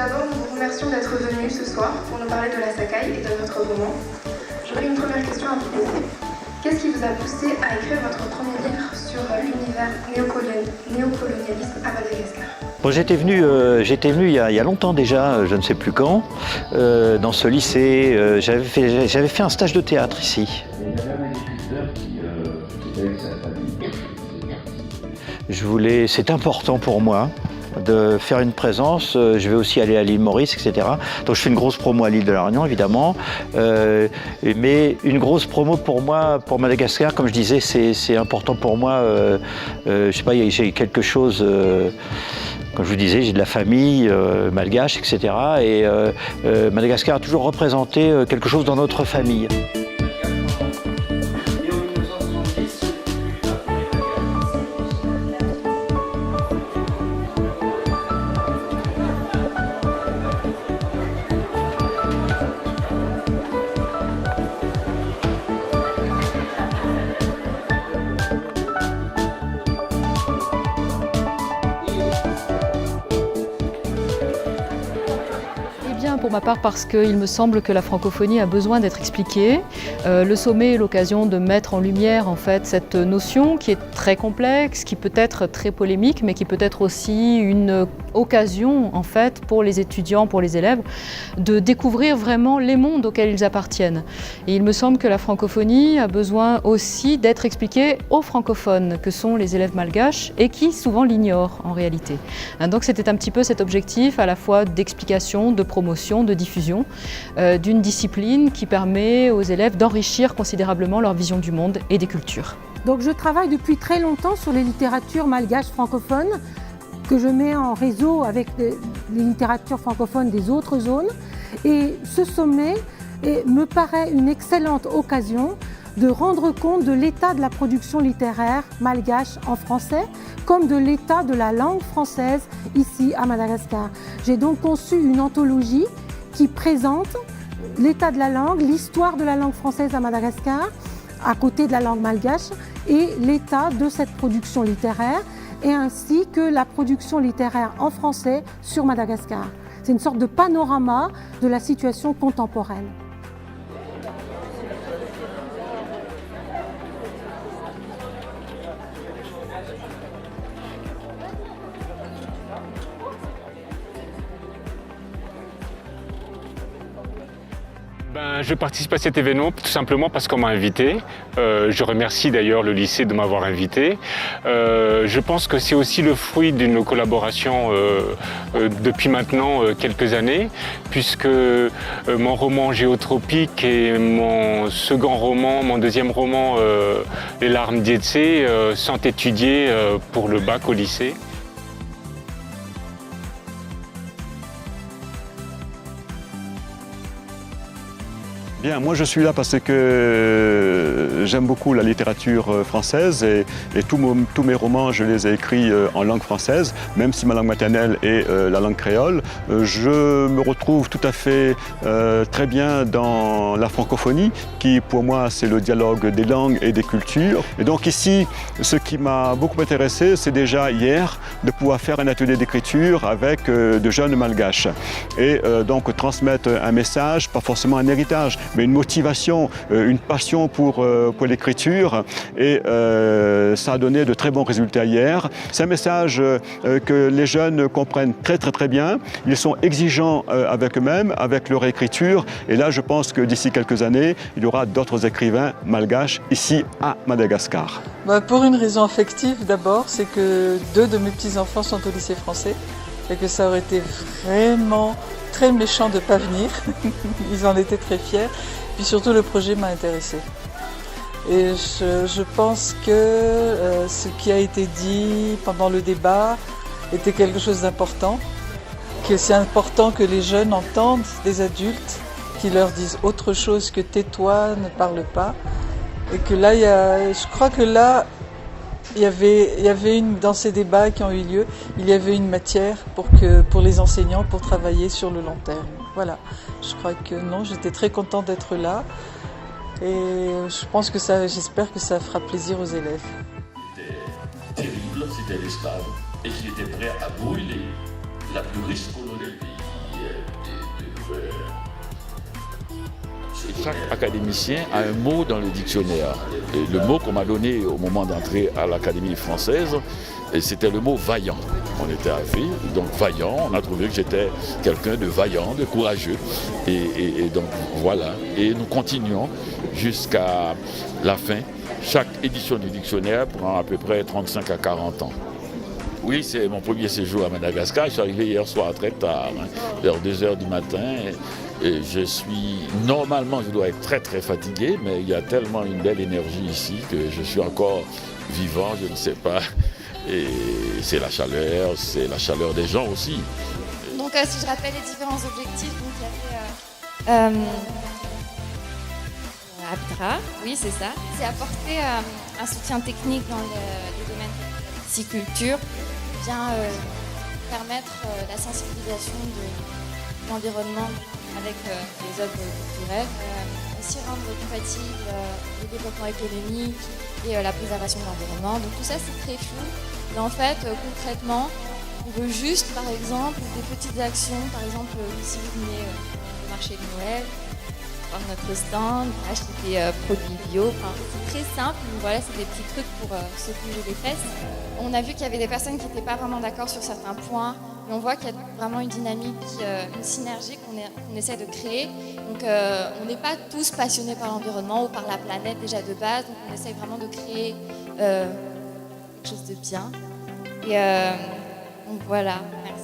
d'abord, nous vous remercions d'être venus ce soir pour nous parler de la Sakai et de votre roman. J'aurais une première question à vous poser. Qu'est-ce qui vous a poussé à écrire votre premier livre sur l'univers néocolonialisme à Madagascar? Bon, j'étais venu il y a longtemps déjà, je ne sais plus quand, dans ce lycée. J'avais fait un stage de théâtre ici. Il y avait un agriculteur qui était avec sa famille. C'est important pour moi de faire une présence. Je vais aussi aller à l'île Maurice, etc. Donc je fais une grosse promo à l'île de la Réunion, évidemment. Mais une grosse promo pour moi, pour Madagascar, comme je disais, c'est important pour moi. Je sais pas, j'ai quelque chose... Comme je vous disais, j'ai de la famille malgache, etc. Et Madagascar a toujours représenté quelque chose dans notre famille. Pour ma part, parce qu'il me semble que la francophonie a besoin d'être expliquée. Le sommet est l'occasion de mettre en lumière en fait cette notion qui est très complexe, qui peut être très polémique, mais qui peut être aussi une occasion en fait pour les étudiants, pour les élèves, de découvrir vraiment les mondes auxquels ils appartiennent. Et il me semble que la francophonie a besoin aussi d'être expliquée aux francophones, que sont les élèves malgaches, et qui souvent l'ignorent en réalité. Donc c'était un petit peu cet objectif à la fois d'explication, de promotion, de diffusion d'une discipline qui permet aux élèves d'enrichir considérablement leur vision du monde et des cultures. Donc je travaille depuis très longtemps sur les littératures malgaches francophones que je mets en réseau avec les littératures francophones des autres zones. Et ce sommet me paraît une excellente occasion de rendre compte de l'état de la production littéraire malgache en français, comme de l'état de la langue française ici à Madagascar. J'ai donc conçu une anthologie qui présente l'état de la langue, l'histoire de la langue française à Madagascar, à côté de la langue malgache, et l'état de cette production littéraire, et ainsi que la production littéraire en français sur Madagascar. C'est une sorte de panorama de la situation contemporaine. Je participe à cet événement tout simplement parce qu'on m'a invité. Je remercie d'ailleurs le lycée de m'avoir invité. Je pense que c'est aussi le fruit d'une collaboration depuis maintenant quelques années, puisque mon roman Géotropique et mon second roman, mon deuxième roman Les larmes d'Ietse sont étudiés pour le bac au lycée. Bien, moi je suis là parce que j'aime beaucoup la littérature française et tous mes romans, je les ai écrits en langue française, même si ma langue maternelle est la langue créole. Je me retrouve tout à fait très bien dans la francophonie, qui pour moi c'est le dialogue des langues et des cultures. Et donc ici, ce qui m'a beaucoup intéressé, c'est déjà hier de pouvoir faire un atelier d'écriture avec de jeunes malgaches. Et donc transmettre un message, pas forcément un héritage, mais une motivation, une passion pour l'écriture, et ça a donné de très bons résultats hier. C'est un message que les jeunes comprennent très bien. Ils sont exigeants avec eux-mêmes, avec leur écriture, et là je pense que d'ici quelques années, il y aura d'autres écrivains malgaches ici à Madagascar. Pour une raison affective d'abord, c'est que 2 de mes petits-enfants sont au lycée français et que ça aurait été vraiment très méchant de ne pas venir. Ils en étaient très fiers. Puis surtout, le projet m'a intéressée. Et je pense que ce qui a été dit pendant le débat était quelque chose d'important. Que c'est important que les jeunes entendent des adultes qui leur disent autre chose que tais-toi, ne parle pas. Et que là, je crois que là, il y avait dans ces débats qui ont eu lieu, il y avait une matière pour les enseignants pour travailler sur le long terme. Voilà, je crois que non, j'étais très contente d'être là et j'espère que ça fera plaisir aux élèves. C'était terrible, c'était l'esclave et qu'il était prêt à brûler la plus riche colonie du pays. chaque académicien a un mot dans le dictionnaire. Et le mot qu'on m'a donné au moment d'entrer à l'Académie française, c'était le mot vaillant. On était arrivé, donc vaillant, on a trouvé que j'étais quelqu'un de vaillant, de courageux. Et donc voilà, et nous continuons jusqu'à la fin. Chaque édition du dictionnaire prend à peu près 35 à 40 ans. Oui, c'est mon premier séjour à Madagascar. Je suis arrivé hier soir très tard, vers 2h du matin. Et je suis, normalement, je dois être très très fatigué, mais il y a tellement une belle énergie ici que je suis encore vivant, je ne sais pas. Et c'est la chaleur des gens aussi. Donc si je rappelle les différents objectifs, donc il y avait Abdra, oui c'est ça. C'est apporter un soutien technique dans les domaines de pisciculture, bien permettre la sensibilisation de l'environnement avec les œuvres culturelles, aussi rendre compatible le développement économique et la préservation de l'environnement. Donc tout ça c'est très flou, mais en fait concrètement on veut juste par exemple des petites actions, par exemple ici vous venez au marché de Noël, voir notre stand, acheter des produits bio, enfin, c'est très simple, donc voilà c'est des petits trucs pour se bouger les fesses. On a vu qu'il y avait des personnes qui n'étaient pas vraiment d'accord sur certains points, mais on voit qu'il y a vraiment une dynamique, une synergie qu'on essaie de créer. Donc on n'est pas tous passionnés par l'environnement ou par la planète déjà de base, donc on essaie vraiment de créer quelque chose de bien. Et donc voilà, merci.